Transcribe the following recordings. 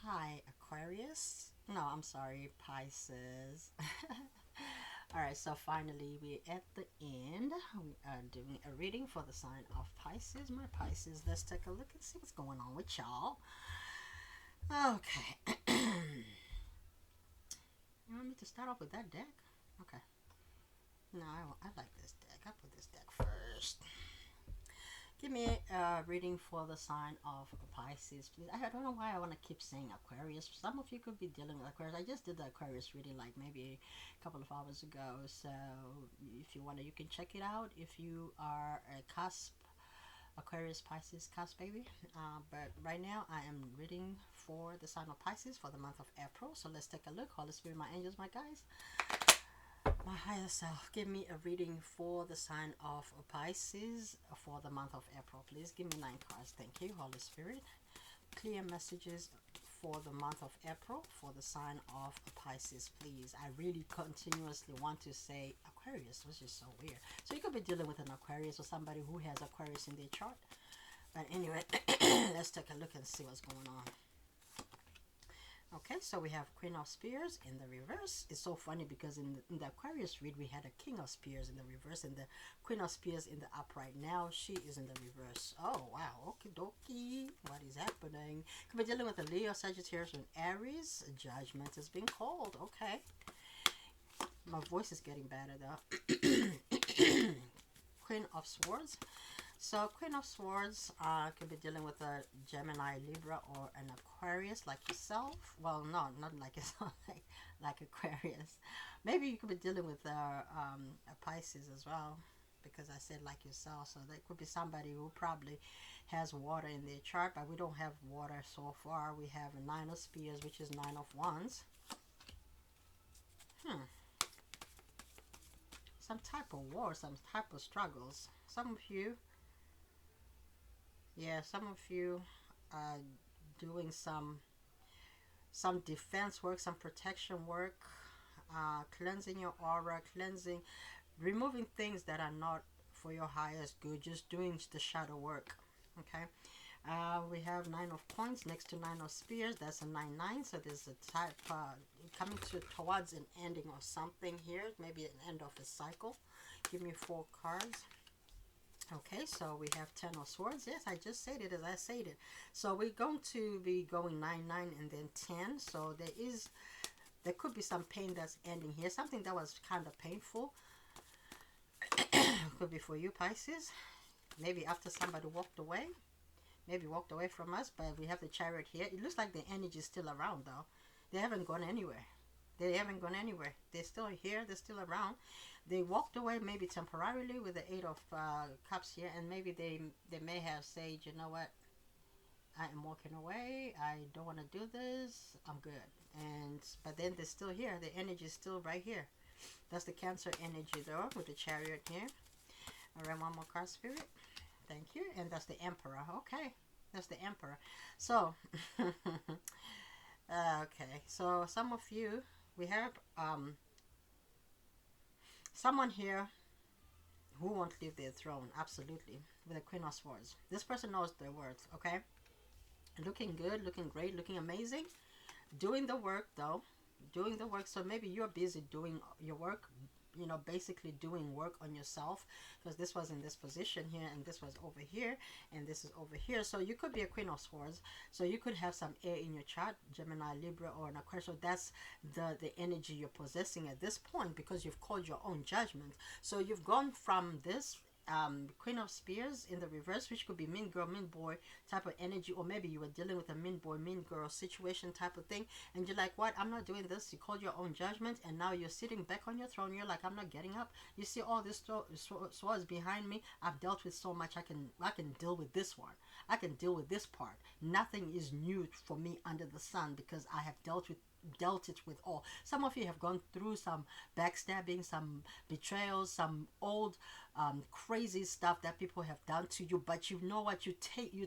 Hi, Aquarius. No, I'm sorry, Pisces. All right, so finally we're at the end. We are doing a reading for the sign of Pisces. My Pisces, let's take a look and see what's going on with y'all. Okay. You want me to start off with that deck? Okay. No, I like this deck. I put this deck first. Give me a reading for the sign of Pisces, please. I don't know why I want to keep saying Aquarius. Some of you could be dealing with Aquarius. I just did the Aquarius reading like maybe a couple of hours ago. So if you want to, you can check it out. If you are a cusp, Aquarius, Pisces, cusp baby. But right now I am reading for the sign of Pisces for the month of April. So let's take a look. Holy Spirit, my angels, my guides, my higher self, give me a reading for the sign of Pisces for the month of April. Please give me 9 cards. Thank you, Holy Spirit. Clear messages for the month of April for the sign of Pisces, please. I really continuously want to say Aquarius, which is so weird. So you could be dealing with an Aquarius or somebody who has Aquarius in their chart. But anyway, let's take a look and see what's going on. Okay, so we have Queen of Spears in the reverse. It's so funny because in the Aquarius read, we had a King of Spears in the reverse and the Queen of Spears in the upright. Now she is in the reverse. Oh, wow. Okie dokie. What is happening? Could be dealing with a Leo, Sagittarius, and Aries. Judgment is being called. Okay. My voice is getting better, though. Queen of Swords. So Queen of Swords could be dealing with a Gemini, Libra, or an Aquarius like yourself. Well, no, not like yourself, like Aquarius. Maybe you could be dealing with a Pisces as well, because I said like yourself. So there could be somebody who probably has water in their chart, but we don't have water so far. We have a Nine of Spears, which is Nine of Wands. Some type of war, some type of struggles. Some of you, yeah, some of you are doing some defense work, some protection work, cleansing your aura, cleansing, removing things that are not for your highest good, just doing the shadow work. Okay. We have Nine of Coins next to Nine of Spears. That's a 9-9. So there's a type coming towards an ending of something here, maybe an end of a cycle. Give me 4 cards. Okay, so we have 10 of Swords. Yes, I just said it as I said it. So we're going to be going 9, 9, and then 10. So there could be some pain that's ending here. Something that was kind of painful. Could be for you, Pisces. Maybe after somebody walked away. Maybe walked away from us, but we have the Chariot here. It looks like the energy is still around, though. They haven't gone anywhere. They haven't gone anywhere. They're still here. They're still around. They walked away maybe temporarily with the 8 of Cups here, and maybe they may have said, you know what, I am walking away. I don't want to do this. I'm good. But then they're still here. The energy is still right here. That's the Cancer energy, though, with the Chariot here. All right, one more card, Spirit. Thank you. And that's the Emperor. Okay, that's the Emperor. So okay, so some of you, we have someone here who won't leave their throne. Absolutely, with the Queen of Swords. This person knows their worth. Okay, looking good, looking great, looking amazing, doing the work, though, doing the work. So maybe you're busy doing your work, you know, basically doing work on yourself, because this was in this position here, and this was over here, and this is over here. So you could be a Queen of Swords. So you could have some air in your chart, Gemini, Libra, or an Aquarius. So that's the energy you're possessing at this point, because you've called your own judgment. So you've gone from this Queen of Spears in the reverse, which could be mean girl, mean boy type of energy, or maybe you were dealing with a mean boy, mean girl situation type of thing, and you're like, what, I'm not doing this. You called your own judgment, and now you're sitting back on your throne. You're like, I'm not getting up. You see all this swords behind me. I've dealt with so much. I can deal with this one. I can deal with this part. Nothing is new for me under the sun, because I have dealt it with all. Some of you have gone through some backstabbing, some betrayals, some old crazy stuff that people have done to you, but you know what, you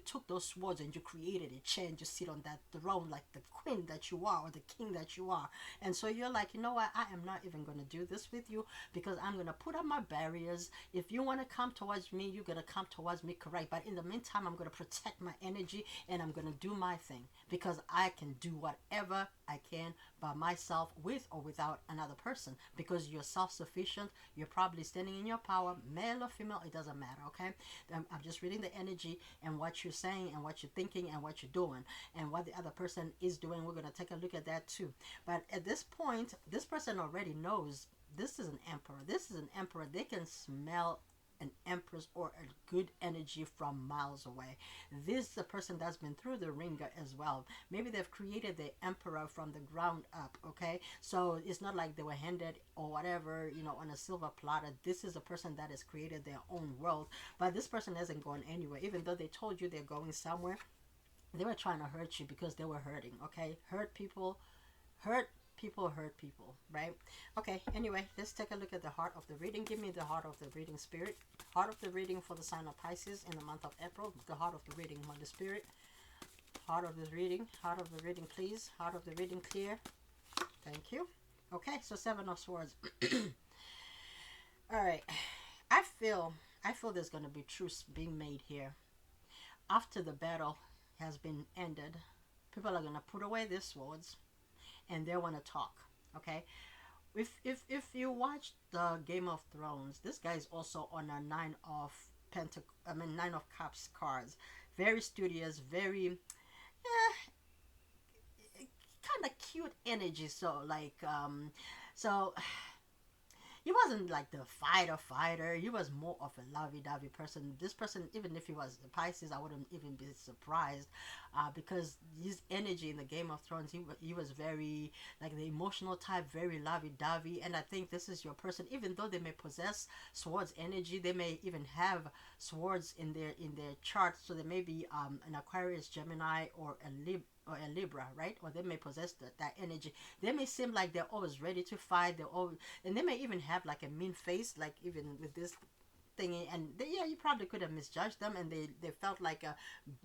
took those swords and you created a chair and you sit on that throne like the queen that you are, or the king that you are. And so you're like, you know what, I am not even going to do this with you, because I'm going to put up my barriers. If you want to come towards me, you're going to come towards me, correct, but in the meantime, I'm going to protect my energy and I'm going to do my thing, because I can do whatever I can by myself, with or without another person, because you're self-sufficient. You're probably standing in your power, male or female, it doesn't matter. Okay, I'm just reading the energy and what you're saying and what you're thinking and what you're doing and what the other person is doing. We're going to take a look at that too. But at this point, this person already knows this is an emperor. This is an emperor. They can smell an empress or a good energy from miles away. This is a person that's been through the ringer as well. Maybe they've created the emperor from the ground up. Okay, so it's not like they were handed or whatever, you know, on a silver platter. This is a person that has created their own world, but this person hasn't gone anywhere. Even though they told you they're going somewhere, they were trying to hurt you because they were hurting. Okay, hurt people hurt hurt people, right? Okay, anyway, let's take a look at the heart of the reading. Give me the heart of the reading, spirit. Heart of the reading for the sign of Pisces in the month of April. The heart of the reading, Holy Spirit. Heart of the reading, please. Heart of the reading, clear. Thank you. Okay, so Seven of Swords. All right, I feel there's going to be truce being made here after the battle has been ended. People are going to put away their swords and they want to talk. Okay, if you watch the Game of Thrones, this guy is also on a Nine of Cups cards. Very studious, very kind of cute energy. So like so he wasn't like the fighter. He was more of a lovey-dovey person. This person, even if he was a Pisces, I wouldn't even be surprised, because his energy in the Game of Thrones, he was very like the emotional type, very lovey-dovey. And I think this is your person. Even though they may possess swords energy, they may even have swords in their chart. So they may be an Aquarius, Gemini, or a Libra, right? Or they may possess that energy. They may seem like they're always ready to fight. And they may even have like a mean face, like even with this thingy, and yeah, you probably could have misjudged them, and they felt like a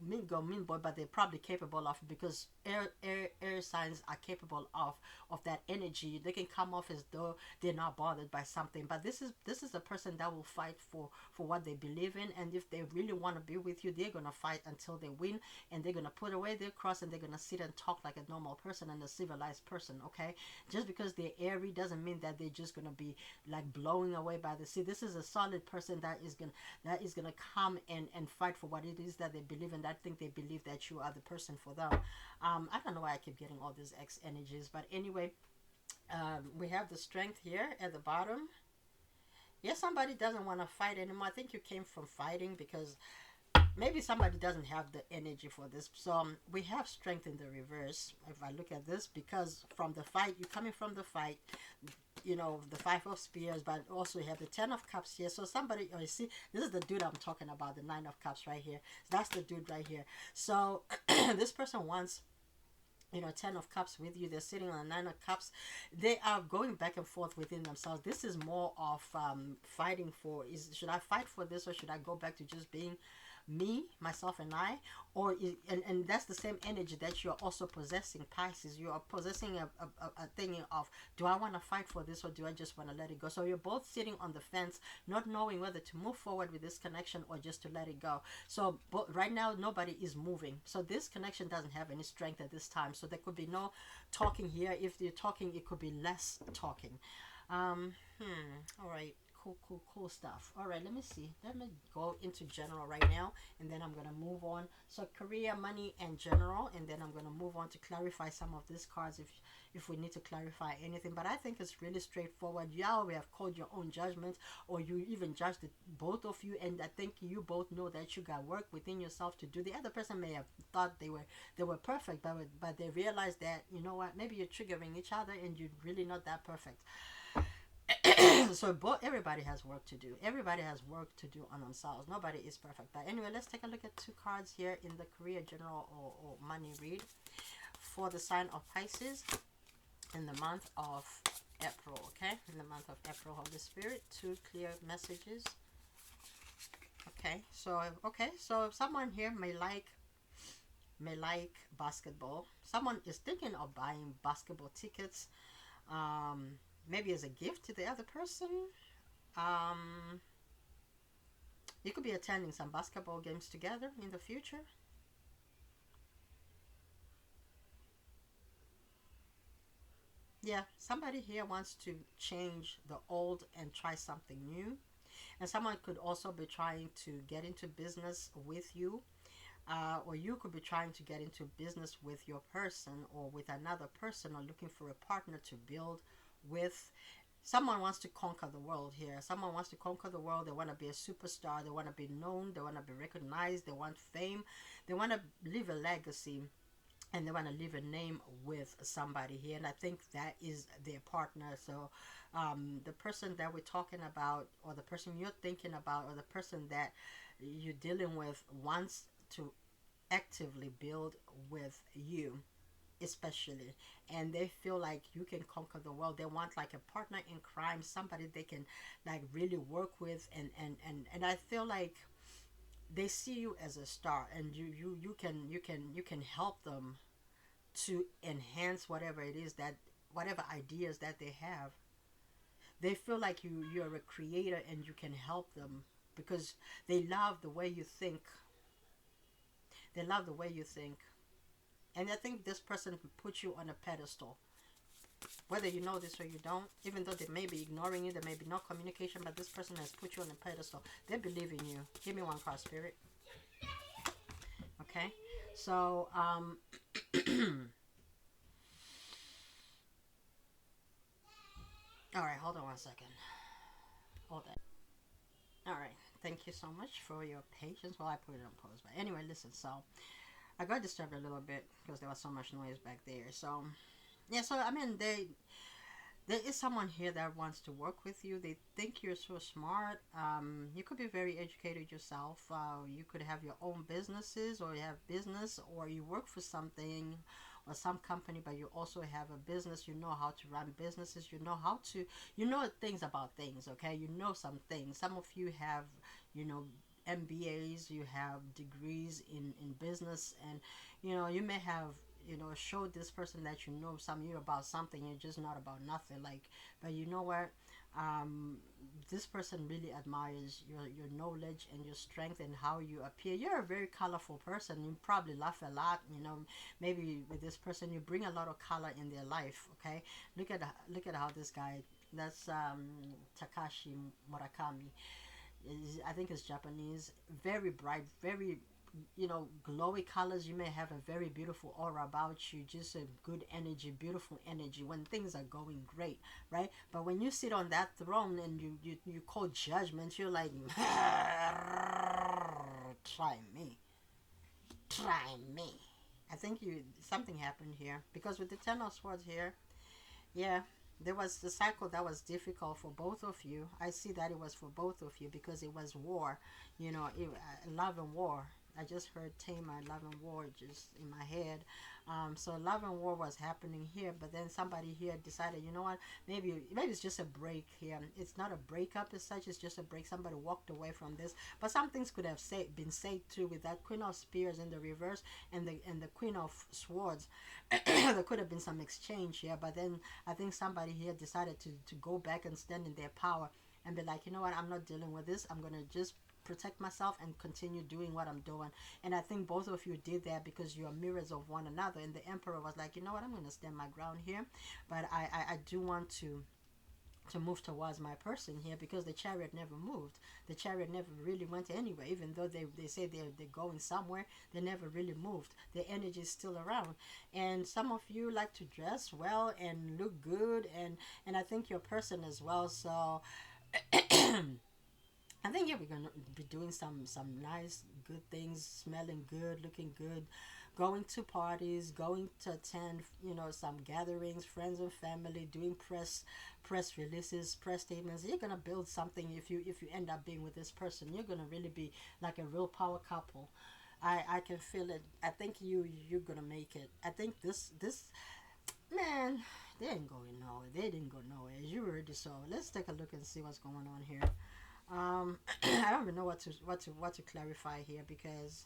mean boy, but they're probably capable of, because air signs are capable of that energy. They can come off as though they're not bothered by something, but this is a person that will fight for what they believe in, and if they really want to be with you, they're gonna fight until they win, and they're gonna put away their cross, and they're gonna sit and talk like a normal person and a civilized person. Okay, just because they're airy doesn't mean that they're just gonna be like blowing away by the sea. This is a solid person that is gonna come and fight for what it is that they believe in. I think they believe that you are the person for them. I don't know why I keep getting all these X energies, but anyway, we have the Strength here at the bottom. Yes, somebody doesn't want to fight anymore. I think you came from fighting, because maybe somebody doesn't have the energy for this. So we have Strength in the reverse. If I look at this, because from the fight, you're coming from the fight, you know, the Five of Spears, but also you have the Ten of Cups here. So somebody, oh, you see, this is the dude I'm talking about, the Nine of Cups right here. That's the dude right here. So this person wants, you know, Ten of Cups with you. They're sitting on a Nine of Cups. They are going back and forth within themselves. This is more of fighting for, should I fight for this, or should I go back to just being me, myself, and I? Or and that's the same energy that you're also possessing, Pisces. You are possessing a thing of, do I want to fight for this, or do I just want to let it go? So you're both sitting on the fence, not knowing whether to move forward with this connection or just to let it go. So but right now nobody is moving, so this connection doesn't have any strength at this time. So there could be no talking here. If you're talking, it could be less talking. All right, cool stuff. All right, let me see, let me go into general right now, and then I'm gonna move on. So career, money, and general, and then I'm gonna move on to clarify some of these cards if we need to clarify anything. But I think it's really straightforward. Yeah, we have called your own judgment, or you even judged both of you, and I think you both know that you got work within yourself to do. The other person may have thought they were perfect, but they realized that, you know what, maybe you're triggering each other and you're really not that perfect. So everybody has work to do. Everybody has work to do on themselves. Nobody is perfect. But anyway, let's take a look at two cards here in the career, general, or money read for the sign of Pisces in the month of April. Okay, in the month of April, Holy Spirit, two clear messages So someone here may like basketball. Someone is thinking of buying basketball tickets, um, maybe as a gift to the other person. Um, you could be attending some basketball games together in the future. Yeah, somebody here wants to change the old and try something new. And someone could also be trying to get into business with you, or you could be trying to get into business with your person or with another person, or looking for a partner to build with. Someone wants to conquer the world here. Someone wants to conquer the world. They want to be a superstar. They want to be known. They want to be recognized. They want fame. They want to leave a legacy, and they want to leave a name with somebody here. And I think that is their partner. So the person that we're talking about, or the person you're thinking about, or the person that you're dealing with, wants to actively build with you, especially, and they feel like you can conquer the world. They want like a partner in crime, somebody they can like really work with. And I feel like they see you as a star, and you can help them to enhance whatever it is, that whatever ideas that they have. They feel like you're a creator, and you can help them because they love the way you think. They love the way you think. And I think this person puts you on a pedestal, whether you know this or you don't. Even though they may be ignoring you, there may be no communication, but this person has put you on a pedestal. They believe in you. Give me one card, Spirit. Okay, so all right, hold on one second. Hold that. All right, thank you so much for your patience while I put it on pause. But anyway, listen. So I got disturbed a little bit because there was so much noise back there. So yeah, so I mean, there is someone here that wants to work with you. They think you're so smart. You could be very educated yourself. You could have your own businesses, or you have business, or you work for something or some company, but you also have a business. You know how to run businesses. You know things about things. Okay, you know some things. Some of you have, you know, MBAs. You have degrees in business, and you may have showed this person that you know some you about something. You're just not about nothing, like. But you know what, um this person really admires your knowledge and your strength and how you appear. You're a very colorful person. You probably laugh a lot. Maybe with this person you bring a lot of color in their life. Okay, look at how this guy, that's Takashi Murakami, I think it's Japanese. Very bright, very glowy colors. You may have a very beautiful aura about you, just a good energy, beautiful energy when things are going great, right? But when you sit on that throne and you call judgment, you're like, try me, try me. I think you something happened here, because with the Ten of Swords here, yeah, there was the cycle that was difficult for both of you. I see that it was for both of you because it was war, love and war. I just heard Tama, love and war just in my head. So love and war was happening here, but then somebody here decided, you know what, maybe it's just a break here. It's not a breakup as such, it's just a break. Somebody walked away from this. But some things could have been said too, with that Queen of Spears in the reverse and the Queen of Swords. There could have been some exchange here, but then I think somebody here decided to go back and stand in their power and be like, you know what, I'm not dealing with this. I'm gonna just protect myself and continue doing what I'm doing. And I think both of you did that because you are mirrors of one another. And the Emperor was like, you know what, I'm gonna stand my ground here, but I do want to move towards my person here, because the Chariot never moved. The Chariot never really went anywhere. Even though they say they're going somewhere, they never really moved. The energy is still around. And some of you like to dress well and look good, and I think your person as well. So I think, yeah, we're gonna be doing some nice good things, smelling good, looking good, going to parties, going to attend some gatherings, friends and family, doing press releases, press statements. You're gonna build something if you end up being with this person. You're gonna really be like a real power couple. I can feel it. I think you're gonna make it. I think this man, they ain't going nowhere. They didn't go nowhere. You already saw. Let's take a look and see what's going on here. I don't even know what to clarify here, because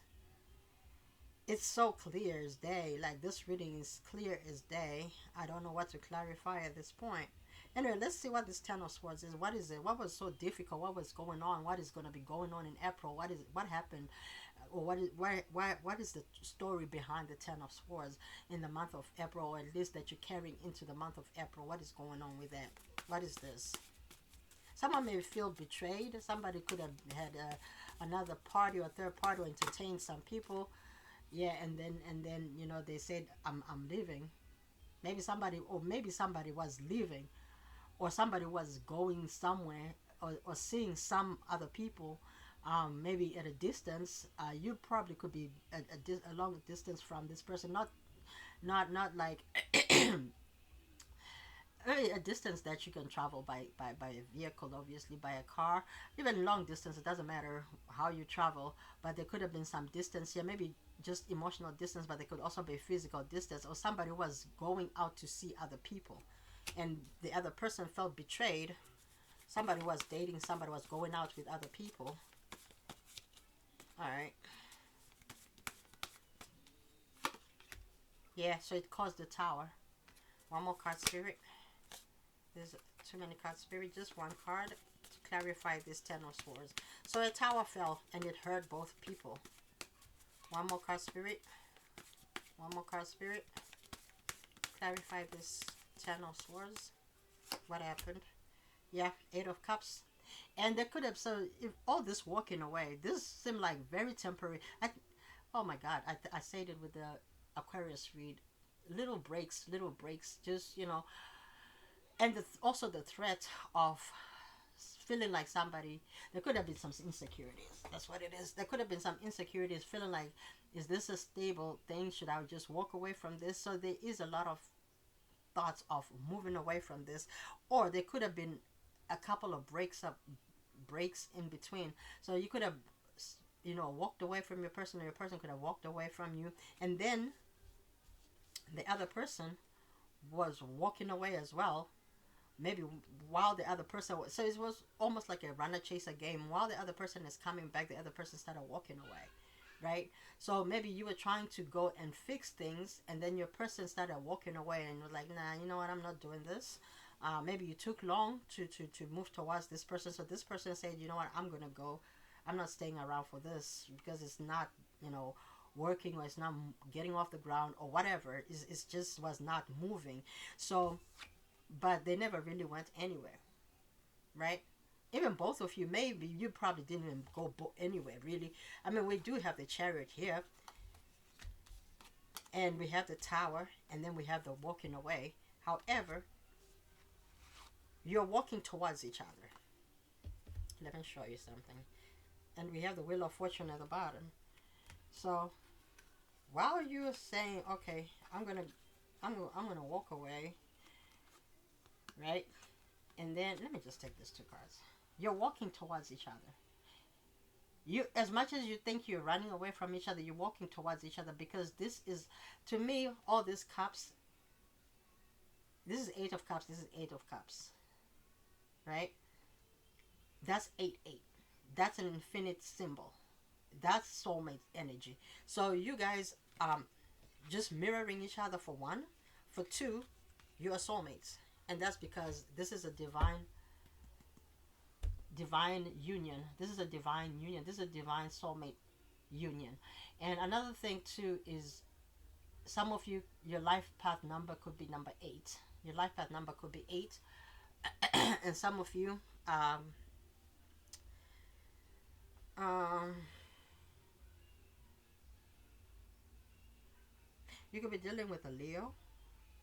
it's so clear as day. Like, this reading is clear as day. I don't know what to clarify at this point. Anyway, let's see what this Ten of Swords is. What is it? What was so difficult? What was going on? What is going to be going on in April? What happened? Or what is the story behind the Ten of Swords in the month of April, or at least that you're carrying into the month of April? What is going on with that? What is this? Someone may feel betrayed. Somebody could have had another party or third party, or entertained some people. Yeah, and then they said, I'm leaving. Maybe somebody was leaving, or somebody was going somewhere, or seeing some other people, maybe at a distance. You probably could be a long distance from this person, not like a distance that you can travel by a vehicle, obviously by a car. Even long distance, it doesn't matter how you travel, but there could have been some distance here, maybe just emotional distance, but there could also be physical distance, or somebody was going out to see other people and the other person felt betrayed. Somebody was dating, somebody was going out with other people. All right. Yeah, so it caused the Tower. One more card, Spirit. There's too many cards, Spirit. Just one card to clarify this Ten of Swords. So a tower fell and it hurt both people. One more card, Spirit. One more card, Spirit. Clarify this Ten of Swords. What happened? Yeah, Eight of Cups. And there could have, so if all this walking away, this seemed like very temporary. Oh my God, I said it with the Aquarius read. Little breaks, just, and also the threat of feeling like somebody, there could have been some insecurities. That's what it is. There could have been some insecurities, feeling like, is this a stable thing? Should I just walk away from this? So there is a lot of thoughts of moving away from this, or there could have been a couple of breaks in between. So you could have, walked away from your person, or your person could have walked away from you, and then the other person was walking away as well. Maybe while the other person was, so it was almost like a runner chaser game. While the other person is coming back, the other person started walking away, right? So maybe you were trying to go and fix things, and then your person started walking away, and was like, nah, you know what, I'm not doing this. Maybe you took long to move towards this person, so this person said, you know what, I'm gonna go. I'm not staying around for this, because it's not, working, or it's not getting off the ground, or whatever. It's just was not moving. So, but they never really went anywhere, right? Even both of you, maybe you probably didn't even go anywhere, really. I mean, we do have the Chariot here, and we have the Tower, and then we have the walking away. However, you're walking towards each other. Let me show you something. And we have the Wheel of Fortune at the bottom. So while you're saying, okay, I'm gonna walk away, right? And then let me just take these two cards. You're walking towards each other. You, as much as you think you're running away from each other, you're walking towards each other, because this is, to me, all these cups. This is Eight of Cups. This is Eight of Cups, right? That's 8-8. That's an infinite symbol. That's soulmate energy. So you guys, just mirroring each other, for one. For two, you are soulmates, and that's because this is a divine union. This is a divine union. This is a divine soulmate union. And another thing too is, some of you, your life path number could be number 8. Your life path number could be 8. And some of you, you could be dealing with a Leo,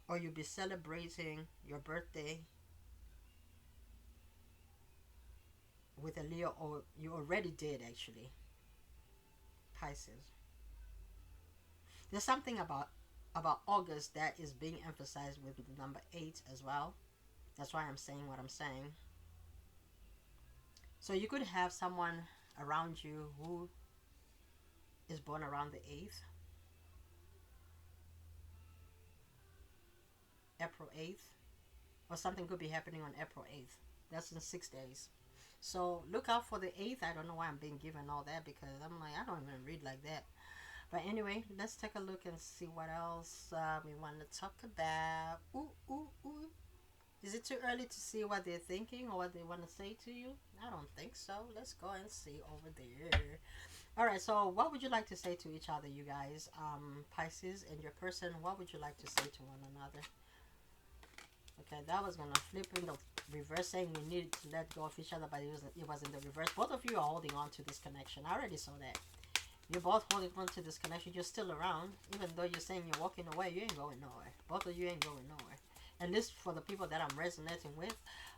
or you'll be celebrating your birthday with a Leo, or you already did, actually. Pisces. There's something about August that is being emphasized with the number 8 as well. That's why I'm saying what I'm saying. So you could have someone around you who is born around the 8th, April 8th, or something could be happening on April 8th. That's in 6 days. So look out for the 8th. I don't know why I'm being given all that, because I'm like, I don't even read like that. But anyway, let's take a look and see what else we want to talk about. Ooh, ooh, ooh. Is it too early to see what they're thinking or what they want to say to you? I don't think so. Let's go and see over there. All right, so what would you like to say to each other, you guys? Pisces and your person, what would you like to say to one another? Okay, that was gonna flip in the reverse, saying we need to let go of each other, but it was in the reverse. Both of you are holding on to this connection. I already saw that. You're both holding on to this connection. You're still around, even though you're saying you're walking away. You ain't going nowhere. Both of you ain't going nowhere. And this for the people that I'm resonating with.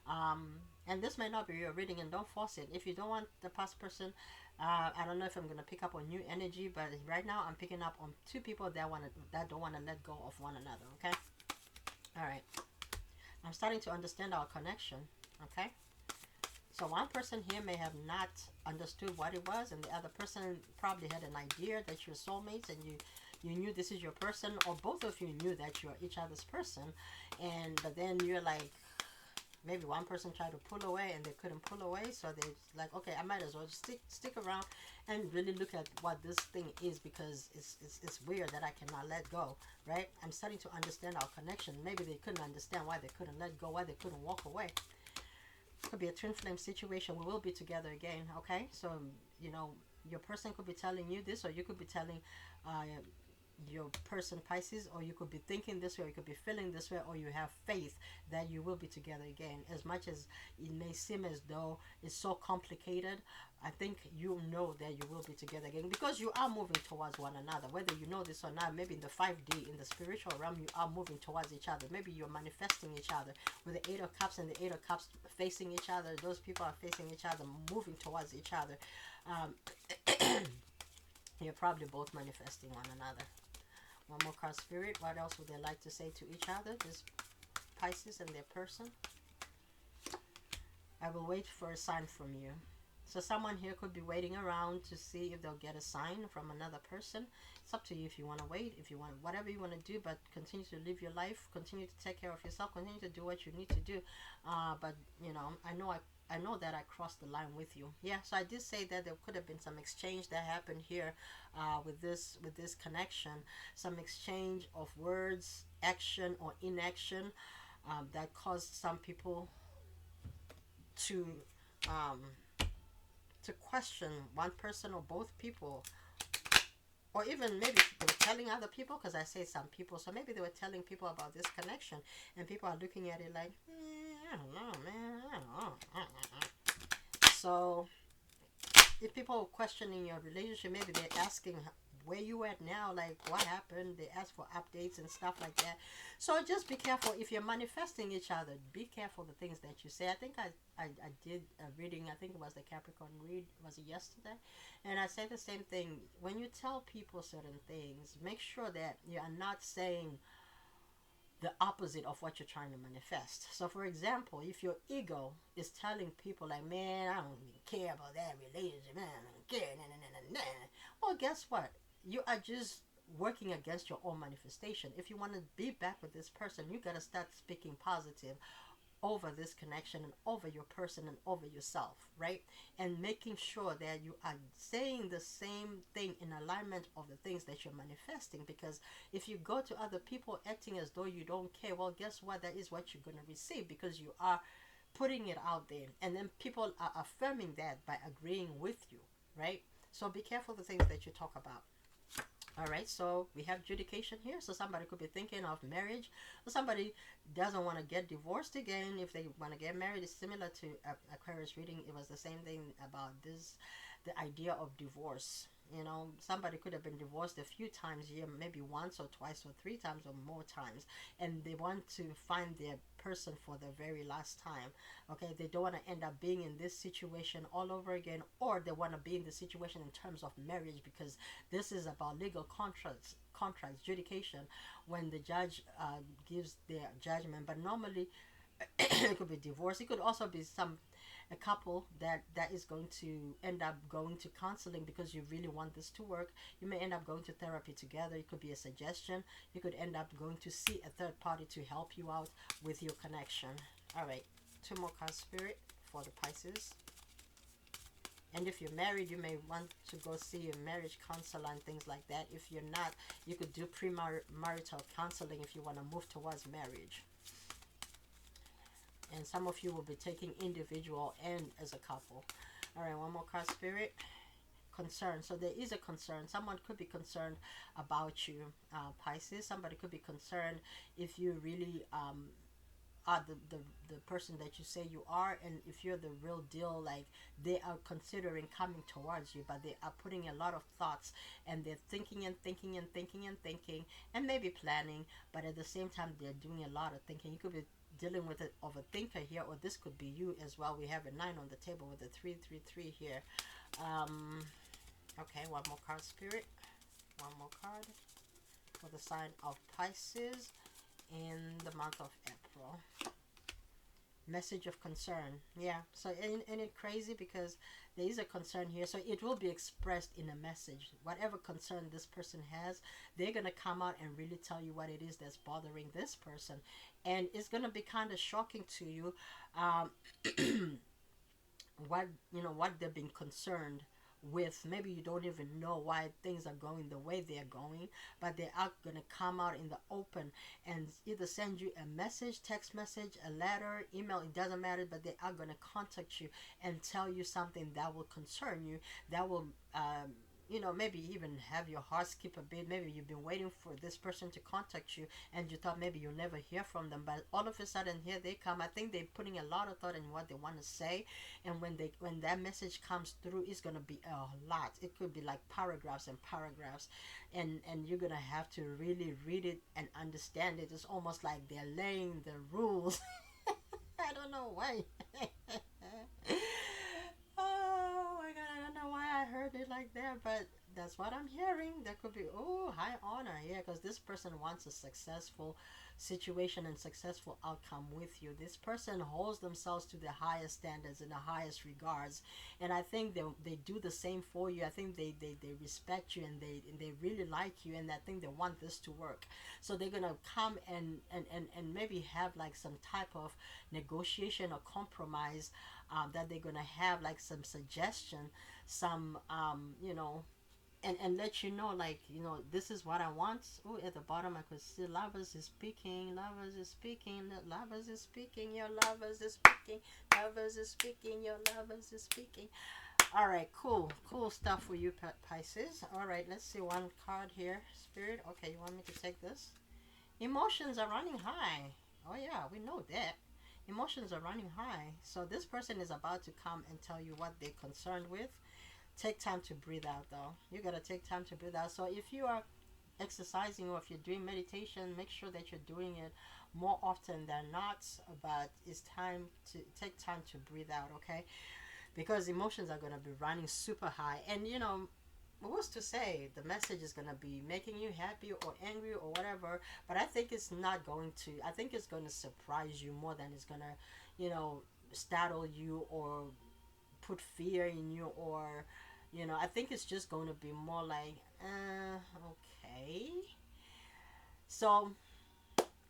And this may not be your reading, and don't force it. If you don't want the past person, I don't know if I'm gonna pick up on new energy, but right now I'm picking up on two people that don't wanna let go of one another. Okay. All right. I'm starting to understand our connection. Okay. So one person here may have not understood what it was, and the other person probably had an idea that you're soulmates, and you knew this is your person, or both of you knew that you're each other's person, and but then you're like, maybe one person tried to pull away and they couldn't pull away, so they like, okay, I might as well just stick around and really look at what this thing is, because it's weird that I cannot let go, right? I'm starting to understand our connection. Maybe they couldn't understand why they couldn't let go, why they couldn't walk away. Could be a twin flame situation. We will be together again. Okay, so you know, your person could be telling you this, or you could be telling uh, your person, Pisces, or you could be thinking this way, or you could be feeling this way, or you have faith that you will be together again. As much as it may seem as though it's so complicated, I think you know that you will be together again, because you are moving towards one another. Whether you know this or not, maybe in the 5D, in the spiritual realm, you are moving towards each other. Maybe you're manifesting each other with the 8 of Cups and the 8 of Cups facing each other. Those people are facing each other, moving towards each other. You're probably both manifesting one another. One more card, Spirit. What else would they like to say to each other, this Pisces and their person? I will wait for a sign from you. So someone here could be waiting around to see if they'll get a sign from another person. It's up to you if you want to wait, if you want, whatever you want to do, but continue to live your life, continue to take care of yourself, continue to do what you need to do. But, you know, I know that I crossed the line with you. Yeah, so I did say that there could have been some exchange that happened here with this connection, some exchange of words, action or inaction, that caused some people to um, question one person or both people, or even maybe they were telling other people, because I say some people, so maybe they were telling people about this connection, and people are looking at it like, I don't know, man, I don't know. So if people are questioning your relationship, maybe they're asking where you at now, like what happened. They ask for updates and stuff like that. So just be careful if you're manifesting each other. Be careful the things that you say. I think I did a reading, I think it was the Capricorn read, was it yesterday, and I said the same thing. When you tell people certain things, make sure that you are not saying the opposite of what you're trying to manifest. So for example, if your ego is telling people like, man, I don't even care about that relationship, man, I don't care, nah, nah, nah, nah, nah. Well, guess what? You are just working against your own manifestation. If you want to be back with this person, you got to start speaking positive over this connection and over your person and over yourself, right? And making sure that you are saying the same thing in alignment of the things that you're manifesting. Because if you go to other people acting as though you don't care, well, guess what? That is what you're going to receive, because you are putting it out there, and then people are affirming that by agreeing with you, right? So be careful the things that you talk about. All right, so we have adjudication here. So somebody could be thinking of marriage, or somebody doesn't want to get divorced again. If they want to get married, it's similar to Aquarius reading. It was the same thing about this, the idea of divorce. You know, somebody could have been divorced a few times a year, maybe once or twice or three times or more times, and they want to find their person for the very last time. Okay, they don't want to end up being in this situation all over again, or they want to be in the situation in terms of marriage, because this is about legal contracts, adjudication, when the judge gives their judgment. But normally it could be divorce. It could also be a couple that is going to end up going to counseling because you really want this to work. You may end up going to therapy together. It could be a suggestion. You could end up going to see a third party to help you out with your connection. All right, two more cards, Spirit, for the Pisces. And if you're married, you may want to go see a marriage counselor and things like that. If you're not, you could do premarital counseling if you want to move towards marriage. And some of you will be taking individual and as a couple. All right, one more card, Spirit. Concern. So there is a concern. Someone could be concerned about you, Pisces. Somebody could be concerned if you really are the person that you say you are, and if you're the real deal. Like, they are considering coming towards you, but they are putting a lot of thoughts, and they're thinking and thinking and thinking and thinking, and maybe planning, but at the same time they're doing a lot of thinking. You could be dealing with an overthinker here, or this could be you as well. We have a 9 on the table with a 333 here. Okay, one more card, Spirit. One more card for the sign of Pisces in the month of April. Message of concern. Yeah, so ain't it crazy? Because there is a concern here, so it will be expressed in a message. Whatever concern this person has, they're gonna come out and really tell you what it is that's bothering this person, and it's gonna be kind of shocking to you, what what they've been concerned with. Maybe you don't even know why things are going the way they're going, but they are going to come out in the open and either send you a message, text message, a letter, email, it doesn't matter, but they are going to contact you and tell you something that will concern you, that will maybe even have your heart skip a bit. Maybe you've been waiting for this person to contact you and you thought maybe you'll never hear from them, but all of a sudden here they come. I think they're putting a lot of thought in what they want to say, and when that message comes through, it's going to be a lot. It could be like paragraphs and paragraphs, and you're going to have to really read it and understand it. It's almost like they're laying the rules. I don't know why. Oh my god, I don't know why I heard it like that, but that's what I'm hearing. There could be, oh, high honor, yeah, because this person wants a successful situation and successful outcome with you. This person holds themselves to the highest standards and the highest regards, and I think they do the same for you. I think they respect you, and they really like you, and I think they want this to work. So they're gonna come and maybe have like some type of negotiation or compromise, that they're gonna have like some suggestion, some and let you know, like, this is what I want. Oh, at the bottom I could see lovers is speaking, lovers is speaking, lovers is speaking, your lovers is speaking, lovers is speaking, your lovers is speaking. All right, cool stuff for you, Pisces. All right, let's see one card here, Spirit. Okay, you want me to take this? Emotions are running high. Oh yeah, we know that. Emotions are running high. So this person is about to come and tell you what they're concerned with. Take time to breathe out, though. You gotta take time to breathe out. So if you are exercising, or if you're doing meditation, make sure that you're doing it more often than not. But it's time to take time to breathe out, okay? Because emotions are gonna be running super high, and what's to say the message is gonna be making you happy or angry or whatever. But I think it's not going to. I think it's going to surprise you more than it's gonna, startle you or put fear in you, or I think it's just going to be more like, okay. So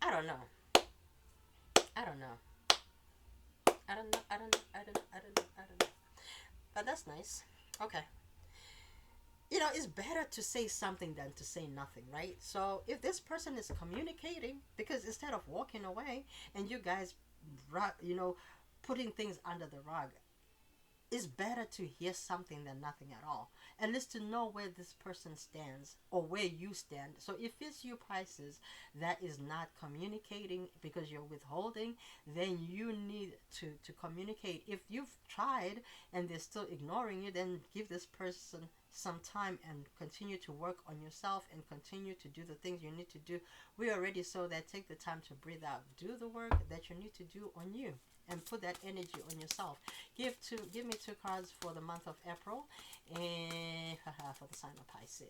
I don't know. I don't know. I don't know. I don't know. I don't know. I don't know. I don't know. But that's nice. Okay. It's better to say something than to say nothing, right? So if this person is communicating, because instead of walking away and you guys, putting things under the rug, it's better to hear something than nothing at all. At least to know where this person stands or where you stand. So if it's you, Pisces, that is not communicating because you're withholding, then you need to communicate. If you've tried and they're still ignoring you, then give this person some time and continue to work on yourself and continue to do the things you need to do. We already saw that. Take the time to breathe out. Do the work that you need to do on you, and put that energy on yourself. Give me 2 cards for the month of April, and for the sign of Pisces.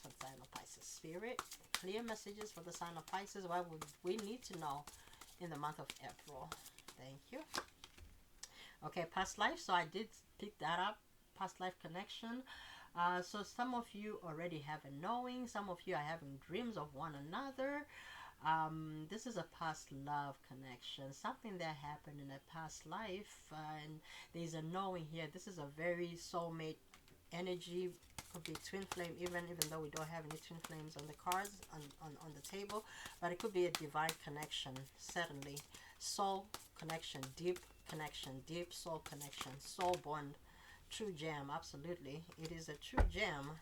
For the sign of Pisces, Spirit, clear messages for the sign of Pisces. What would we need to know in the month of April? Thank you. Okay, past life. So I did pick that up. Past life connection. So some of you already have a knowing. Some of you are having dreams of one another. This is a past love connection, something that happened in a past life, and there's a knowing here. This is a very soulmate energy. Could be twin flame, even though we don't have any twin flames on the cards on the table, but it could be a divine connection. Certainly soul connection, deep soul connection, soul bond, true gem. Absolutely, it is a true gem,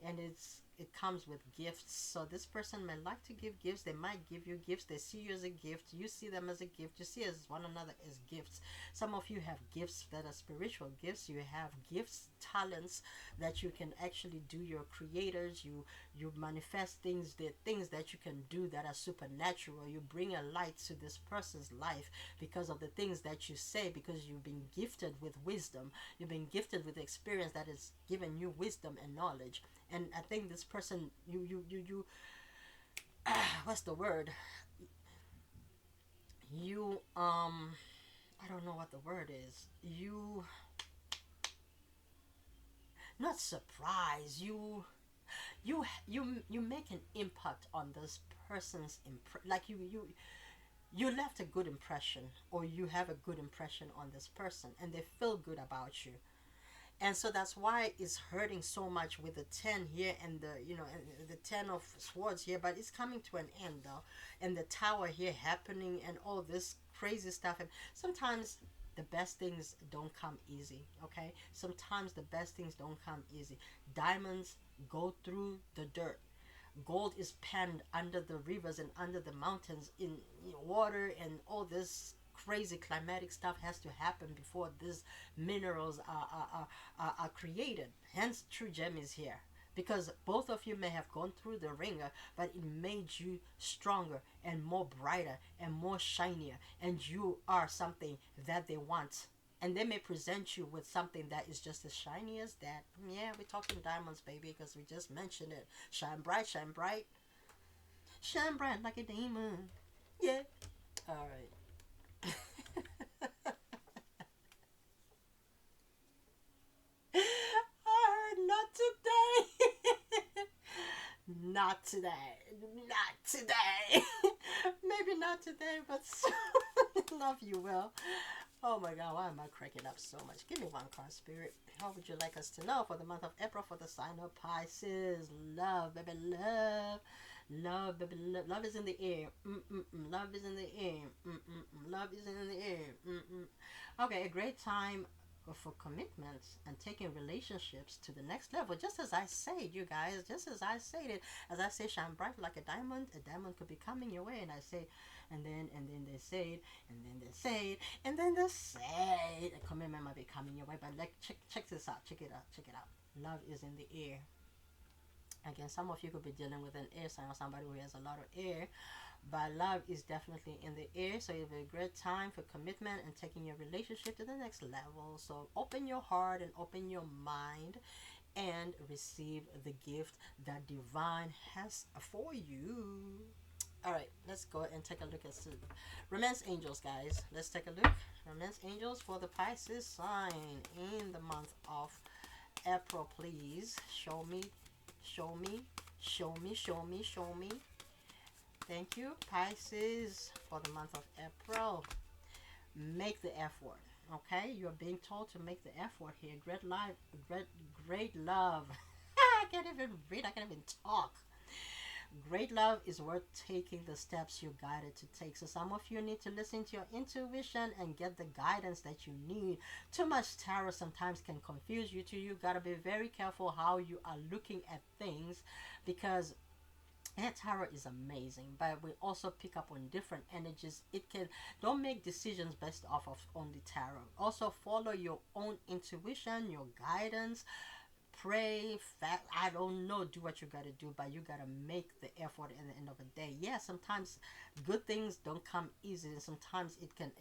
and it comes with gifts. So this person may like to give gifts. They might give you gifts. They see you as a gift. You see them as a gift. You see as one another as gifts. Some of you have gifts that are spiritual gifts. You have gifts, talents that you can actually do. You're creators. You manifest things, the things that you can do that are supernatural. You bring a light to this person's life because of the things that you say, because you've been gifted with wisdom. You've been gifted with experience that has given you wisdom and knowledge. And I think this person, you what's the word? You, I don't know what the word is. You, not surprised. You make an impact on this person's like you left a good impression, or you have a good impression on this person, and they feel good about you. And so that's why it's hurting so much with the 10 here, and the, you know, and the 10 of swords here, but it's coming to an end though, and the tower here happening, and all this crazy stuff. And sometimes the best things don't come easy. Okay, sometimes the best things don't come easy. Diamonds go through the dirt. Gold is penned under the rivers and under the mountains in, you know, water, and all this crazy climatic stuff has to happen before these minerals are created. Hence true gem is here, because both of you may have gone through the ringer, but it made you stronger and more brighter and more shinier, and you are something that they want. And they may present you with something that is just as shiny as that. Yeah, we're talking diamonds, baby, because we just mentioned it. Shine bright, shine bright, shine bright like a diamond. Yeah. All right. Not today. Not today. Not today. Maybe not today, but soon. Love you will. Oh my god, why am I cracking up so much? Give me one card, Spirit. What would you like us to know for the month of April for the sign of Pisces? Love, baby, love. Love, baby, love. Love is in the air. Love is in the air. Love is in the air. Okay, a great time for commitments and taking relationships to the next level. Just as I said, you guys, just as I said it, as I say, shine bright like a diamond could be coming your way, and I say, and then they say it, and then they say it, and then they say it. A commitment might be coming your way, but like, check this out, check it out. Love is in the air. Again, some of you could be dealing with an air sign or somebody who has a lot of air, but love is definitely in the air. So it'll be a great time for commitment and taking your relationship to the next level. So open your heart and open your mind and receive the gift that divine has for you. All right, let's go and take a look at some romance angels, guys. Let's take a look. Romance angels for the Pisces sign in the month of April, please. Show me. Thank you, Pisces, for the month of April. Make the effort. Okay, you're being told to make the effort here. Great love. I can't even read. I can't even talk. Great love is worth taking the steps you're guided to take. So some of you need to listen to your intuition and get the guidance that you need. Too much tarot sometimes can confuse you too. You gotta be very careful how you are looking at things, because tarot is amazing, but we also pick up on different energies. It can, don't make decisions based off of only tarot. Also follow your own intuition, your guidance. Pray, I don't know, do what you gotta do, but you gotta make the effort at the end of the day. Yeah, sometimes good things don't come easy, and sometimes it can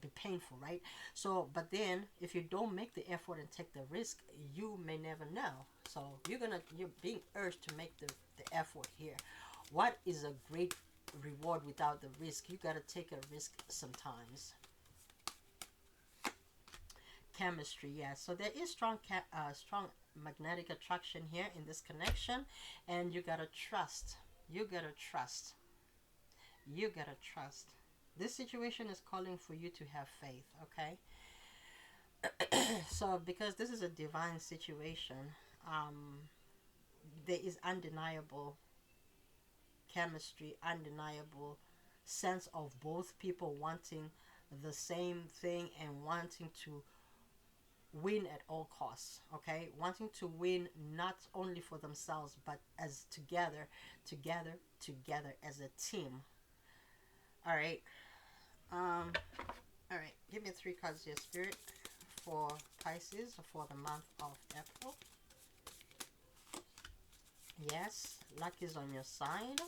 be painful, right? So, but then if you don't make the effort and take the risk, you may never know. So you're being urged to make the effort here. What is a great reward without the risk? You gotta take a risk sometimes. Chemistry, yes. So there is strong magnetic attraction here in this connection, and you gotta trust. You gotta trust. This situation is calling for you to have faith, okay? So because this is a divine situation, um, there is undeniable chemistry, undeniable sense of both people wanting the same thing and wanting to win at all costs, okay, wanting to win not only for themselves but as together as a team. All right. um all right, give me three cards here, spirit, for Pisces for the month of April. Yes, luck is on your side.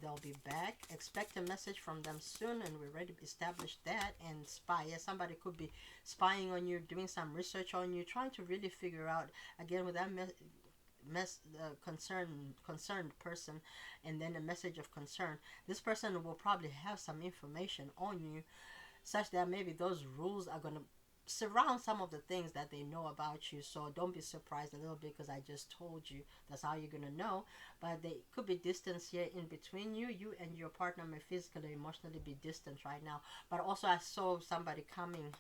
They'll be back. Expect a message from them soon, and we're ready to establish that. And spy. Yeah, somebody could be spying on you, doing some research on you, trying to really figure out again with that concerned person, and then a message of concern. This person will probably have some information on you, such that maybe those rules are gonna surround some of the things that they know about you. So don't be surprised a little bit because I just told you that's how you're gonna know. But there could be distance here in between you. You and your partner may physically, emotionally be distant right now. But also I saw somebody coming.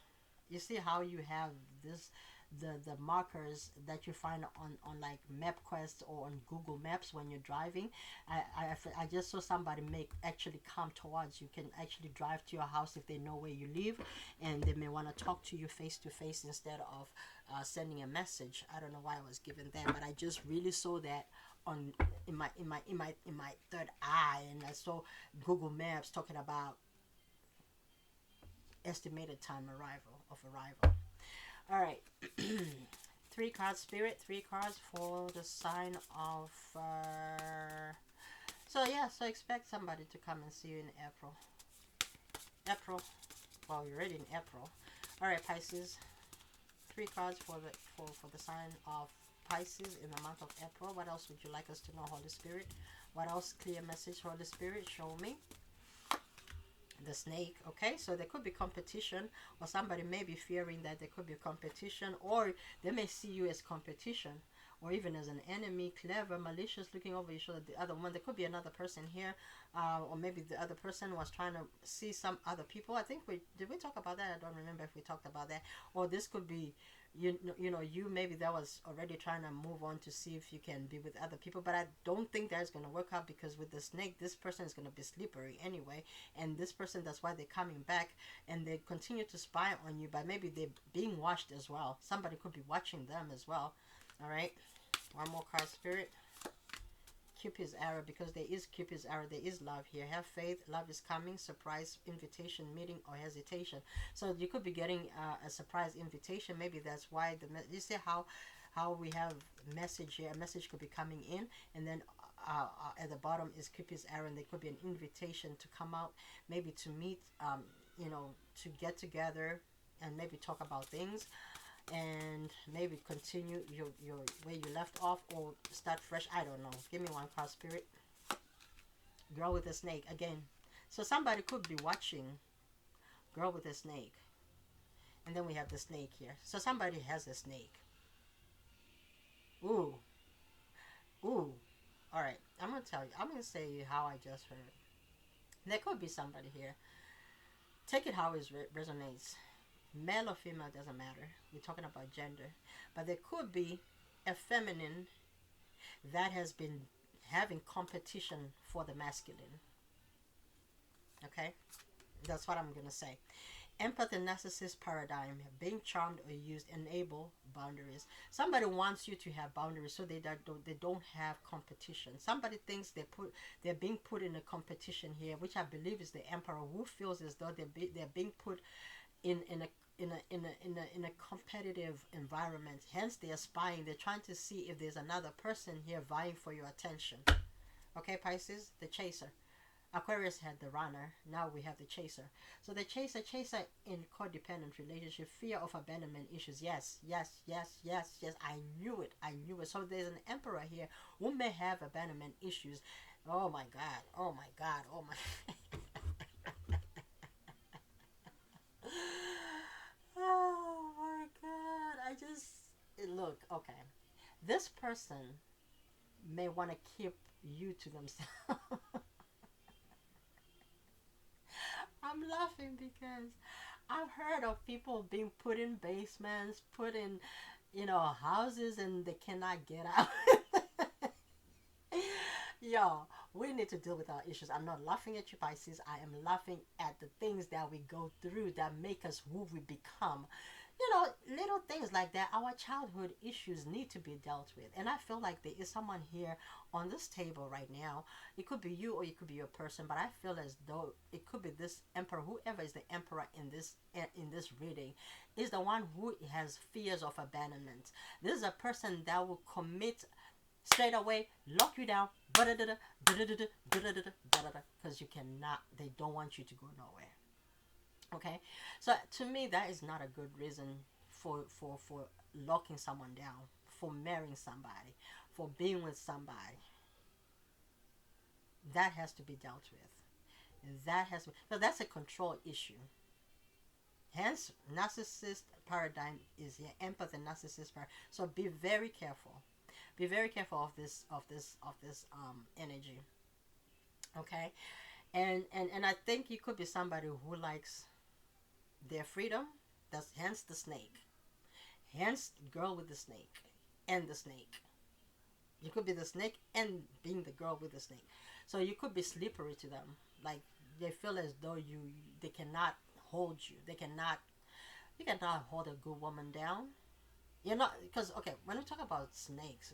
You see how you have this, the markers that you find on like MapQuest or on Google Maps when you're driving. I just saw somebody make actually come towards you, can actually drive to your house if they know where you live, and they may want to talk to you face to face instead of sending a message. I don't know why I was given that, but I just really saw that on in my third eye, and I saw Google Maps talking about estimated time arrival. All right. Three cards, spirit. Three cards for the sign of. So yeah. So expect somebody to come and see you in April. April. Well, you're already in April. All right, Pisces. Three cards for the sign of Pisces in the month of April. What else would you like us to know, Holy Spirit? What else? Clear message, Holy Spirit. Show me. The snake. Okay, so there could be competition, or somebody may be fearing that there could be competition, or they may see you as competition, or even as an enemy, clever, malicious, looking over your shoulder. The other one, there could be another person here, or maybe the other person was trying to see some other people. I think we talk about that? I don't remember if we talked about that. Or this could be you maybe that was already trying to move on to see if you can be with other people, but I don't think that's going to work out, because with the snake, this person is going to be slippery anyway, and this person, that's why they're coming back, and they continue to spy on you, but maybe they're being watched as well. Somebody could be watching them as well. All right, one more card, spirit. Cupid's arrow, because there is Cupid's arrow, there is love here. Have faith, love is coming, surprise invitation, meeting, or hesitation. So you could be getting a surprise invitation. Maybe that's why you see how we have message here. A message could be coming in, and then at the bottom is Cupid's arrow, and there could be an invitation to come out, maybe to meet, to get together and maybe talk about things, and maybe continue your where you left off, or start fresh. I don't know. Give me one card, spirit. Girl with a snake again. So somebody could be watching girl with a snake, and then we have the snake here. So somebody has a snake. Ooh, ooh. All right, I'm gonna tell you. I'm gonna say how I just heard. There could be somebody here. Take it how it resonates. Male or female, doesn't matter. We're talking about gender. But there could be a feminine that has been having competition for the masculine. Okay? That's what I'm going to say. Empath and narcissist paradigm, being charmed or used, enable boundaries. Somebody wants you to have boundaries so they don't have competition. Somebody thinks they're being put in a competition here, which I believe is the emperor, who feels as though they're being put in a competitive environment. Hence they are spying. They're trying to see if there's another person here vying for your attention. Okay, Pisces, the chaser. Aquarius had the runner. Now we have the chaser. So the chaser in codependent relationship, fear of abandonment issues. Yes. I knew it. So there's an emperor here who may have abandonment issues. Oh my God. Oh my God. Oh my. Oh my God. Look, okay. This person may want to keep you to themselves. laughing because I've heard of people being put in basements, put in, houses, and they cannot get out. Yo, we need to deal with our issues. I'm not laughing at you, Pisces. I am laughing at the things that we go through that make us who we become. Little things like that. Our childhood issues need to be dealt with. And I feel like there is someone here on this table right now. It could be you or it could be your person, but I feel as though it could be this emperor, whoever is the emperor in this reading, is the one who has fears of abandonment. This is a person that will commit straight away, lock you down, because you cannot, they don't want you to go nowhere. Okay, so to me that is not a good reason for locking someone down, for marrying somebody, for being with somebody. That has to be dealt with. That has to, so that's a control issue. Hence, narcissist paradigm is your empath and narcissist paradigm. So be very careful. Be very careful of this energy. Okay, and I think you could be somebody who likes their freedom. That's hence the snake. Hence girl with the snake and the snake. You could be the snake and being the girl with the snake. So you could be slippery to them. Like they feel as though they cannot hold you. You cannot hold a good woman down. You're not, because okay, when we talk about snakes,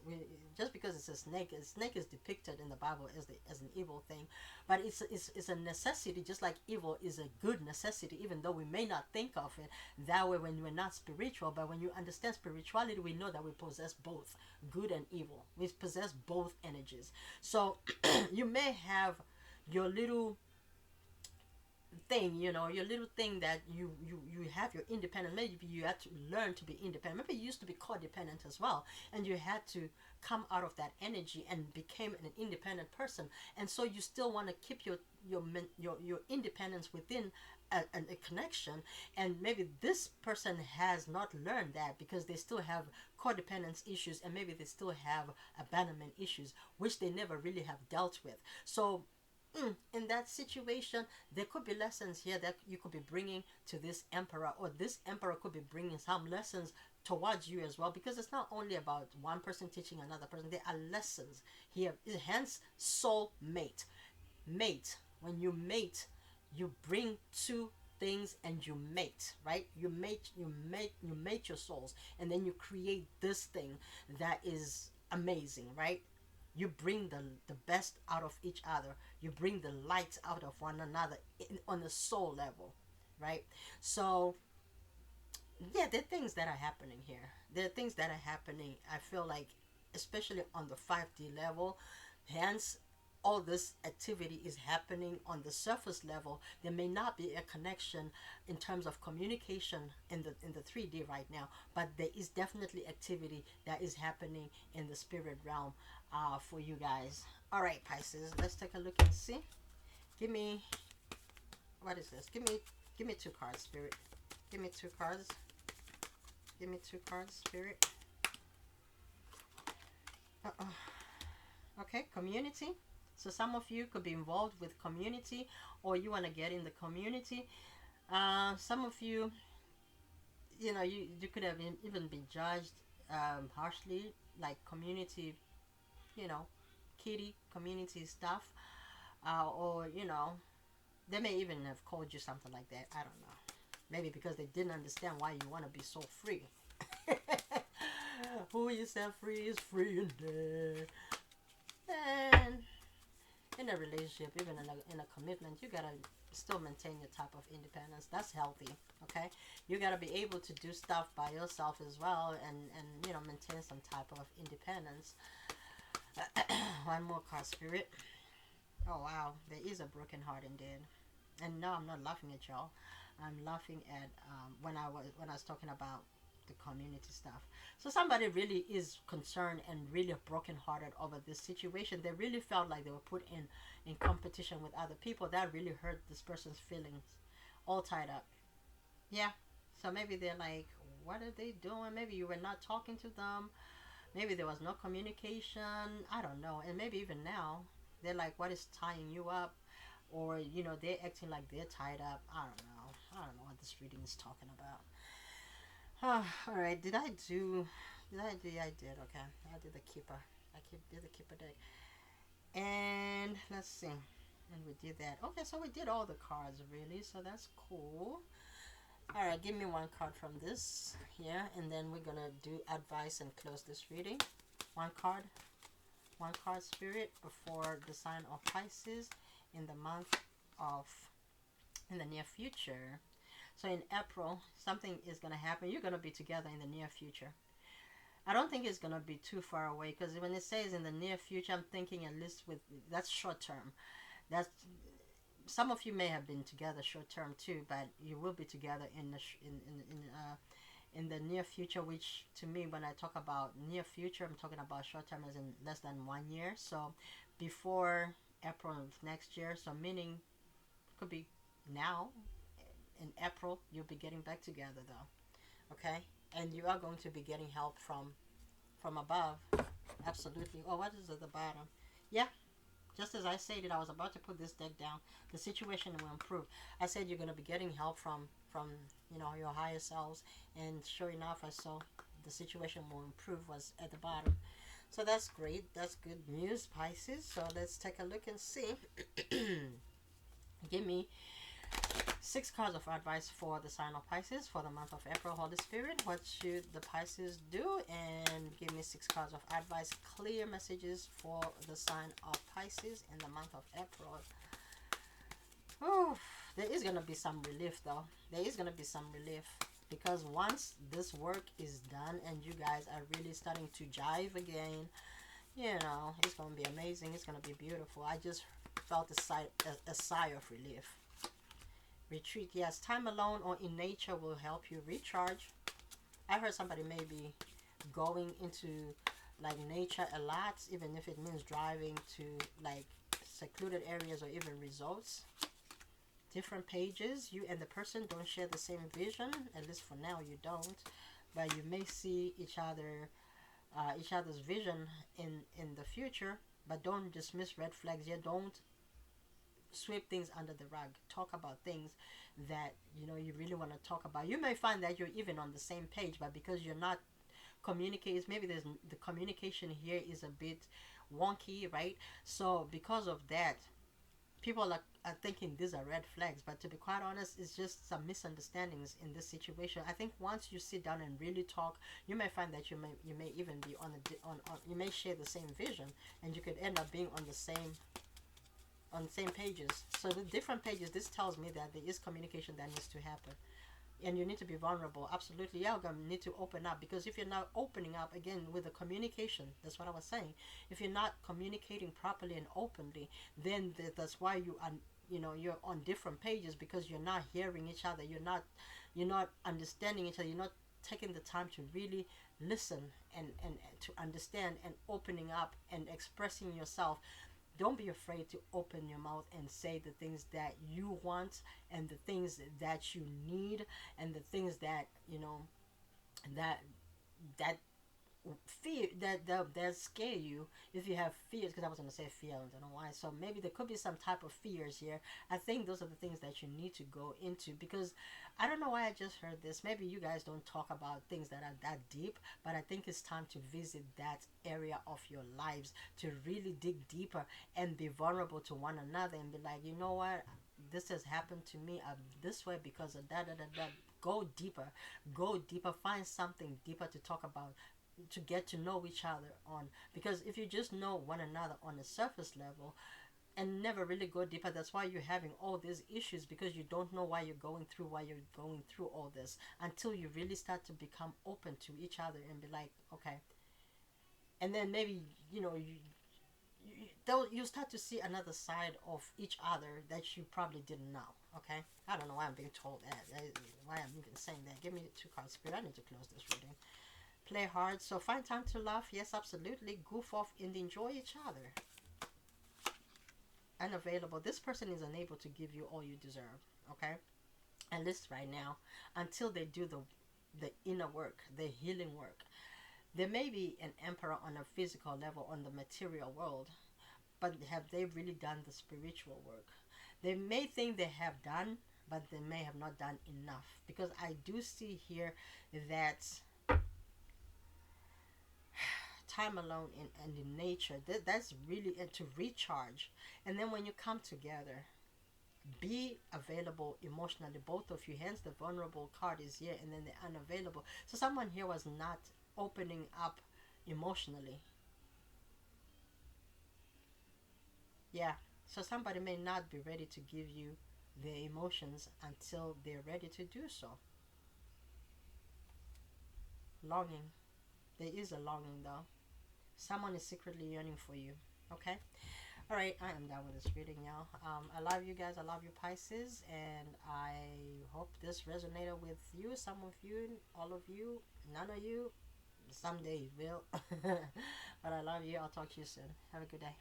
just because it's a snake is depicted in the Bible as an evil thing, but it's a necessity, just like evil is a good necessity, even though we may not think of it that way when we're not spiritual. But when you understand spirituality, we know that we possess both good and evil. We possess both energies. So you may have your little thing, your little thing that you have your independence. Maybe you had to learn to be independent. Maybe you used to be codependent as well, and you had to come out of that energy and became an independent person. And so you still want to keep your independence within a connection. And maybe this person has not learned that because they still have codependence issues, and maybe they still have abandonment issues, which they never really have dealt with. So in that situation, there could be lessons here that you could be bringing to this emperor, or this emperor could be bringing some lessons towards you as well, because it's not only about one person teaching another person. There are lessons here. Hence soul mate. When you mate, you bring two things and you mate, right? You mate your souls, and then you create this thing that is amazing, right? You bring the best out of each other. You bring the light out of one another on the soul level, right? So, yeah, there are things that are happening here. There are things that are happening, I feel like, especially on the 5D level. Hence, all this activity is happening on the surface level. There may not be a connection in terms of communication in the 3D right now, but there is definitely activity that is happening in the spirit realm for you guys. All right, Pisces, let's take a look and see. Give me, what is this? Give me two cards, Spirit. Give me two cards. Give me two cards, Spirit. Okay, community. So some of you could be involved with community, or you want to get in the community. Some of you, you could have even been judged harshly, like community, kitty community stuff, or they may even have called you something like that. I don't know. Maybe because they didn't understand why you want to be so free. Who you set free is free indeed. And in a relationship, even in a commitment, you gotta still maintain your type of independence. That's healthy. Okay, you gotta be able to do stuff by yourself as well, and maintain some type of independence. One more card, Spirit. Oh wow, there is a broken heart indeed. And no, I'm not laughing at y'all. I'm laughing at when I was talking about the community stuff. So somebody really is concerned and really brokenhearted over this situation. They really felt like they were put in competition with other people. That really hurt this person's feelings, all tied up. Yeah. So maybe they're like, what are they doing? Maybe you were not talking to them. Maybe there was no communication. I don't know. And maybe even now they're like, what is tying you up? or you know, they're acting like they're tied up. I don't know what this reading is talking about. All right, did I do? Did I do? I did. Okay, I did the keeper. Did the keeper deck, and let's see. And we did that. Okay, so we did all the cards really. So that's cool. All right, give me one card from this here, and then we're gonna do advice and close this reading. One card, spirit for the sign of Pisces in the month of in the near future. So in April, something is gonna happen. You're gonna be together in the near future. I don't think it's gonna be too far away, because when it says in the near future, I'm thinking at least with that's short term. That's some of you may have been together short term too, but you will be together in the in the near future. Which to me, when I talk about near future, I'm talking about short term as in less than 1 year. So before April of next year. So meaning it could be now in April you'll be getting back together though. Okay, and you are going to be getting help from above. Absolutely. Oh, what is at the bottom? Yeah, just as I stated, I was about to put this deck down. The situation will improve. I said you're going to be getting help from you know, your higher selves, and sure enough, I saw the situation will improve was at the bottom. So that's great. That's good news, Pisces. So let's take a look and see. Give me 6 cards of advice for the sign of Pisces for the month of April. Holy Spirit, what should the Pisces do? And give me 6 cards of advice, clear messages for the sign of Pisces in the month of April. Oh, there is going to be some relief though. There is going to be some relief, because once this work is done and you guys are really starting to jive again, you know, it's going to be amazing. It's going to be beautiful. I just felt a sigh of relief. Retreat, yes, time alone or in nature will help you recharge. I heard somebody may be going into like nature a lot, even if it means driving to like secluded areas or even resorts. Different pages. You and the person don't share the same vision, at least for now you don't, but you may see each other's vision in the future. But don't dismiss red flags yet. Don't sweep things under the rug. Talk about things that you know you really want to talk about. You may find that you're even on the same page, but because you're not communicating, maybe there's the communication here is a bit wonky, right? So because of that, people are thinking these are red flags, but to be quite honest, it's just some misunderstandings in this situation. I think once you sit down and really talk, you may find that you may even be on you may share the same vision, and you could end up being on the same pages. So the different pages, this tells me that there is communication that needs to happen, and you need to be vulnerable. Absolutely, you're gonna need to open up, because if you're not opening up again with the communication, that's what I was saying, if you're not communicating properly and openly, then that's why you are, you know, you're on different pages, because you're not hearing each other, you're not understanding each other, you're not taking the time to really listen and to understand and opening up and expressing yourself. Don't be afraid to open your mouth and say the things that you want, and the things that you need, and the things that you know that that fear that scare you. If you have fears, because I was going to say fear, I don't know why. So maybe there could be some type of fears here. I think those are the things that you need to go into, because I don't know why I just heard this. Maybe you guys don't talk about things that are that deep, but I think it's time to visit that area of your lives, to really dig deeper and be vulnerable to one another, and be like, you know what, this has happened to me. I'm this way because of that, that, that, that. Go deeper, find something deeper to talk about, to get to know each other on. Because if you just know one another on a surface level and never really go deeper, that's why you're having all these issues, because you don't know why you're going through all this, until you really start to become open to each other and be like, okay. And then maybe you know you start to see another side of each other that you probably didn't know. Okay, I don't know why I'm being told that, why I'm even saying that. Give me 2 cards, Spirit. I need to close this reading. Play hard. So find time to laugh. Yes, absolutely. Goof off and enjoy each other. Unavailable. This person is unable to give you all you deserve. Okay, at least right now, until they do the inner work, the healing work. There may be an emperor on a physical level on the material world, but have they really done the spiritual work? They may think they have done, but they may have not done enough, because I do see here that time alone in nature, that's really to recharge. And then when you come together, be available emotionally, both of you. Hence the vulnerable card is here, and then the unavailable. So someone here was not opening up emotionally. Yeah, so somebody may not be ready to give you their emotions until they're ready to do so. Longing, there is a longing though. Someone is secretly yearning for you. Okay. All right, I am done with this reading, y'all. I love you guys. I love you, Pisces, and I hope this resonated with you. Some of you, all of you, none of you. Someday it will. But I love you. I'll talk to you soon. Have a good day.